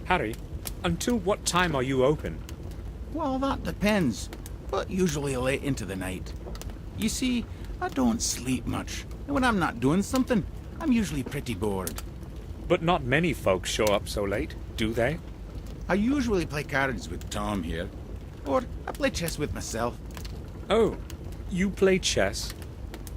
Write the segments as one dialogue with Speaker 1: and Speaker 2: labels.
Speaker 1: Harry, until what time are you open?
Speaker 2: Well, that depends, but usually late into the night. You see, I don't sleep much, and when I'm not doing something, I'm usually pretty bored.
Speaker 1: But not many folks show up so late, do they?
Speaker 2: I usually play cards with Tom here, or I play chess with myself.
Speaker 1: Oh, you play chess?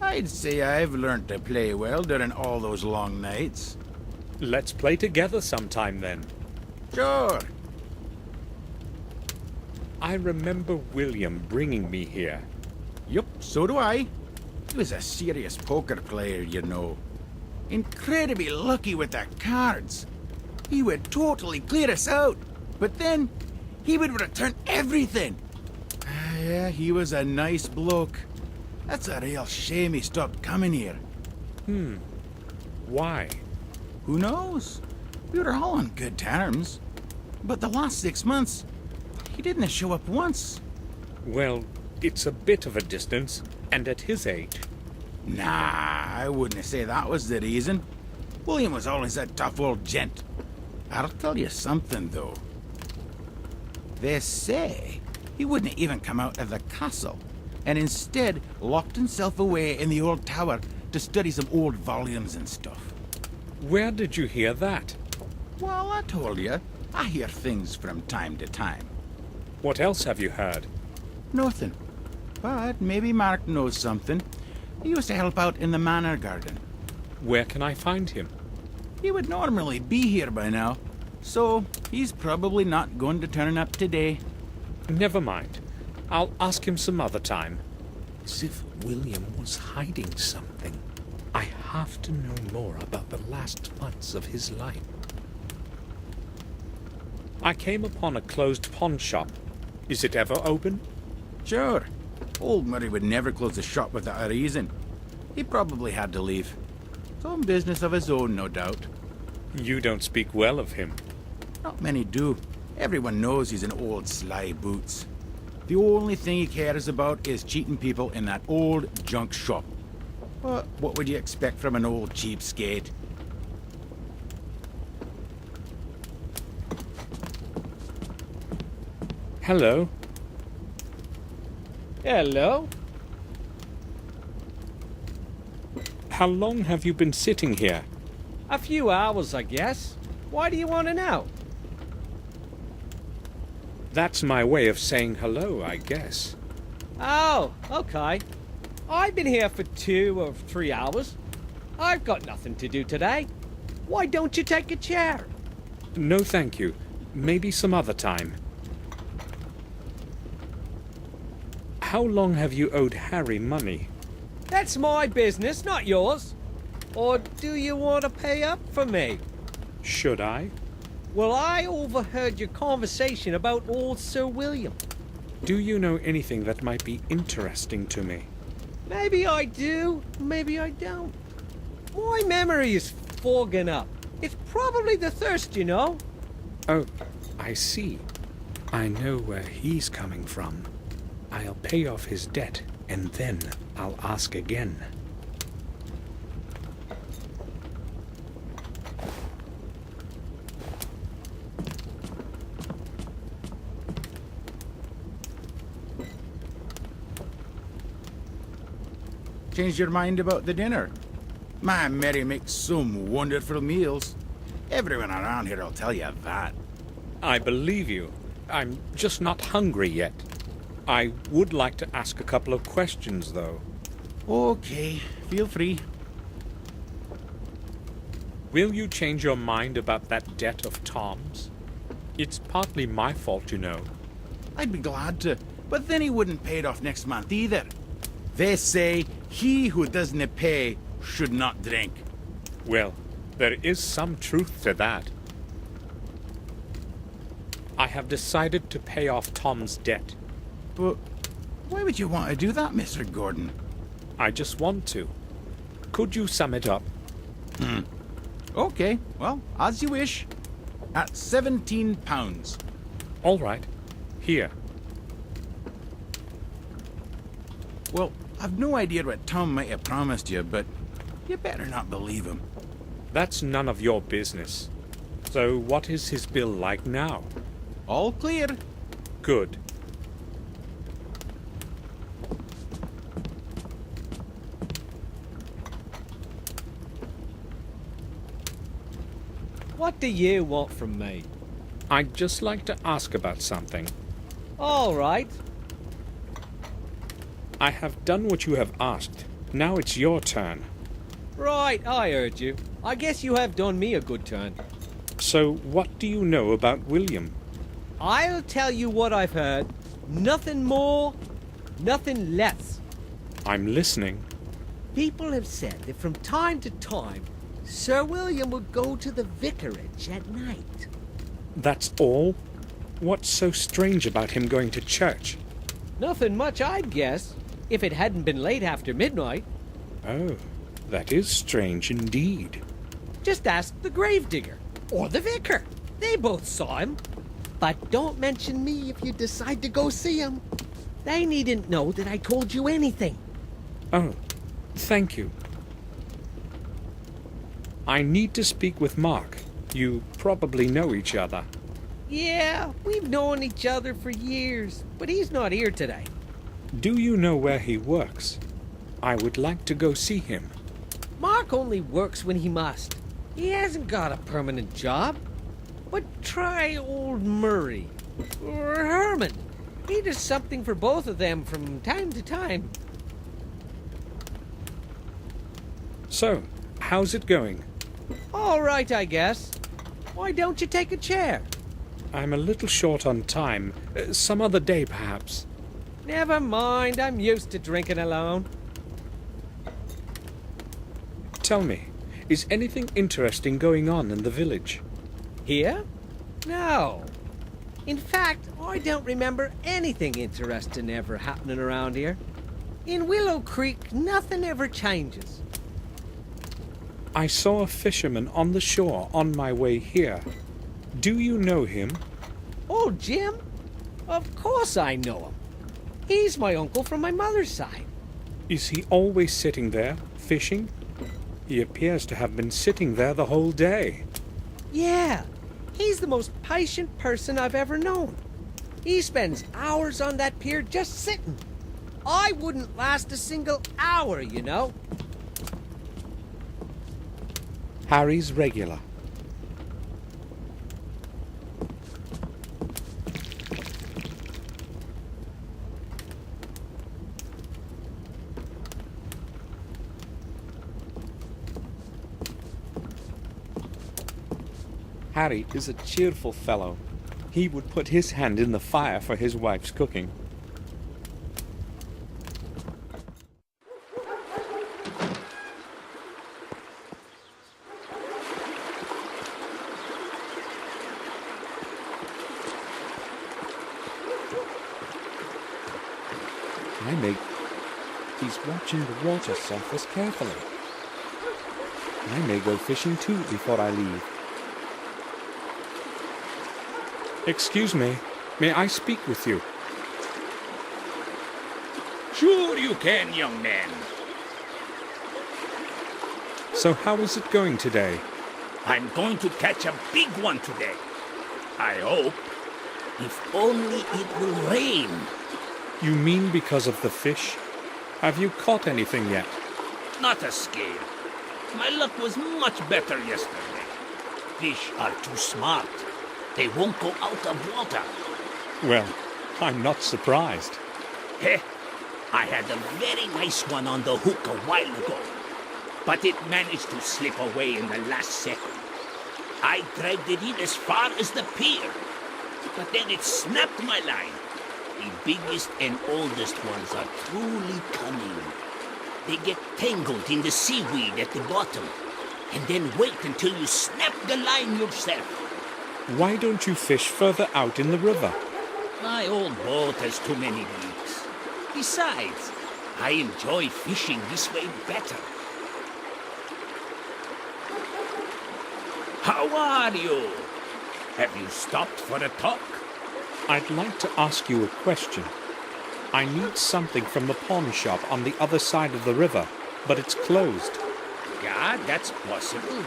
Speaker 2: I'd say I've learned to play well during all those long nights.
Speaker 1: Let's play together sometime then.
Speaker 2: Sure.
Speaker 1: I remember William bringing me here.
Speaker 2: Yup, so do I. He was a serious poker player, you know. Incredibly lucky with the cards. He would totally clear us out, but then he would return everything. Yeah, he was a nice bloke. That's a real shame he stopped coming here.
Speaker 1: Why?
Speaker 2: Who knows? We were all on good terms. But the last 6 months, he didn't show up once.
Speaker 1: Well, it's a bit of a distance, and at his age.
Speaker 2: Nah, I wouldn't say that was the reason. William was always a tough old gent. I'll tell you something, though. They say he wouldn't even come out of the castle, and instead locked himself away in the old tower to study some old volumes and stuff.
Speaker 1: Where did you hear that?
Speaker 2: Well, I told you, I hear things from time to time.
Speaker 1: What else have you heard?
Speaker 2: Nothing. But maybe Mark knows something. He used to help out in the manor garden.
Speaker 1: Where can I find him?
Speaker 2: He would normally be here by now, so he's probably not going to turn up today.
Speaker 1: Never mind. I'll ask him some other time. As if William was hiding something. I have to know more about the last months of his life. I came upon a closed pawn shop. Is it ever open?
Speaker 2: Sure. Old Murray would never close the shop without a reason. He probably had to leave. Some business of his own, no doubt.
Speaker 1: You don't speak well of him.
Speaker 2: Not many do. Everyone knows he's an old sly boots. The only thing he cares about is cheating people in that old junk shop. But what would you expect from an old cheapskate?
Speaker 1: Hello.
Speaker 3: Hello.
Speaker 1: How long have you been sitting here?
Speaker 3: A few hours, I guess. Why do you want to know?
Speaker 1: That's my way of saying hello, I guess.
Speaker 3: Oh, okay. I've been here for 2 or 3 hours. I've got nothing to do today. Why don't you take a chair?
Speaker 1: No, thank you. Maybe some other time. How long have you owed Harry money?
Speaker 3: That's my business, not yours. Or do you want to pay up for me?
Speaker 1: Should I?
Speaker 3: Well, I overheard your conversation about old Sir William.
Speaker 1: Do you know anything that might be interesting to me?
Speaker 3: Maybe I do, maybe I don't. My memory is fogging up. It's probably the thirst, you know.
Speaker 1: Oh, I see. I know where he's coming from. I'll pay off his debt, and then I'll ask again.
Speaker 2: Changed your mind about the dinner? My Mary makes some wonderful meals. Everyone around here will tell you that.
Speaker 1: I believe you. I'm just not hungry yet. I would like to ask a couple of questions, though.
Speaker 2: Okay, feel free.
Speaker 1: Will you change your mind about that debt of Tom's? It's partly my fault, you know.
Speaker 2: I'd be glad to, but then he wouldn't pay it off next month either. They say he who doesn't pay should not drink.
Speaker 1: Well, there is some truth to that. I have decided to pay off Tom's debt.
Speaker 2: But why would you want to do that, Mr. Gordon?
Speaker 1: I just want to. Could you sum it up?
Speaker 2: Okay, well, as you wish. At £17.
Speaker 1: All right. Here.
Speaker 2: Well, I've no idea what Tom might have promised you, but you better not believe him.
Speaker 1: That's none of your business. So what is his bill like now?
Speaker 2: All clear.
Speaker 1: Good.
Speaker 3: What do you want from me?
Speaker 1: I'd just like to ask about something.
Speaker 3: All right.
Speaker 1: I have done what you have asked. Now it's your turn.
Speaker 3: Right, I heard you. I guess you have done me a good turn.
Speaker 1: So what do you know about William?
Speaker 3: I'll tell you what I've heard. Nothing more, nothing less.
Speaker 1: I'm listening.
Speaker 3: People have said that from time to time, Sir William would go to the vicarage at night.
Speaker 1: That's all? What's so strange about him going to church?
Speaker 3: Nothing much, I'd guess, if it hadn't been late after midnight.
Speaker 1: Oh, that is strange indeed.
Speaker 3: Just ask the gravedigger or the vicar. They both saw him. But don't mention me if you decide to go see him. They needn't know that I told you anything.
Speaker 1: Oh, thank you. I need to speak with Mark. You probably know each other.
Speaker 3: Yeah, we've known each other for years, but he's not here today.
Speaker 1: Do you know where he works? I would like to go see him.
Speaker 3: Mark only works when he must. He hasn't got a permanent job. But try old Murray or Herman. He does something for both of them from time to time.
Speaker 1: So, how's it going?
Speaker 3: All right, I guess. Why don't you take a chair?
Speaker 1: I'm a little short on time. Some other day, perhaps.
Speaker 3: Never mind, I'm used to drinking alone.
Speaker 1: Tell me, is anything interesting going on in the village?
Speaker 3: Here? No. In fact, I don't remember anything interesting ever happening around here. In Willow Creek, nothing ever changes.
Speaker 1: I saw a fisherman on the shore on my way here. Do you know him?
Speaker 3: Oh, Jim? Of course I know him. He's my uncle from my mother's side.
Speaker 1: Is he always sitting there, fishing? He appears to have been sitting there the whole day.
Speaker 3: Yeah, he's the most patient person I've ever known. He spends hours on that pier just sitting. I wouldn't last a single hour, you know.
Speaker 1: Harry's regular. Harry is a cheerful fellow. He would put his hand in the fire for his wife's cooking. He's watching the water surface carefully. I may go fishing too before I leave. Excuse me, may I speak with you?
Speaker 4: Sure you can, young man.
Speaker 1: So how is it going today?
Speaker 4: I'm going to catch a big one today. I hope. If only it will rain.
Speaker 1: You mean because of the fish? Have you caught anything yet?
Speaker 4: Not a scale. My luck was much better yesterday. Fish are too smart. They won't go out of water.
Speaker 1: Well, I'm not surprised.
Speaker 4: Heh, I had a very nice one on the hook a while ago, but it managed to slip away in the last second. I dragged it in as far as the pier, but then it snapped my line. The biggest and oldest ones are truly cunning. They get tangled in the seaweed at the bottom, and then wait until you snap the line yourself.
Speaker 1: Why don't you fish further out in the river?
Speaker 4: My old boat has too many leaks. Besides, I enjoy fishing this way better. How are you? Have you stopped for a talk?
Speaker 1: I'd like to ask you a question. I need something from the pawn shop on the other side of the river, but it's closed.
Speaker 4: Yeah, that's possible.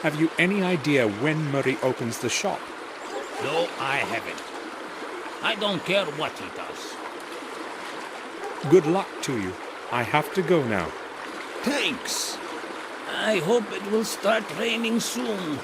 Speaker 1: Have you any idea when Murray opens the shop?
Speaker 4: No, I haven't. I don't care what he does.
Speaker 1: Good luck to you. I have to go now.
Speaker 4: Thanks. I hope it will start raining soon.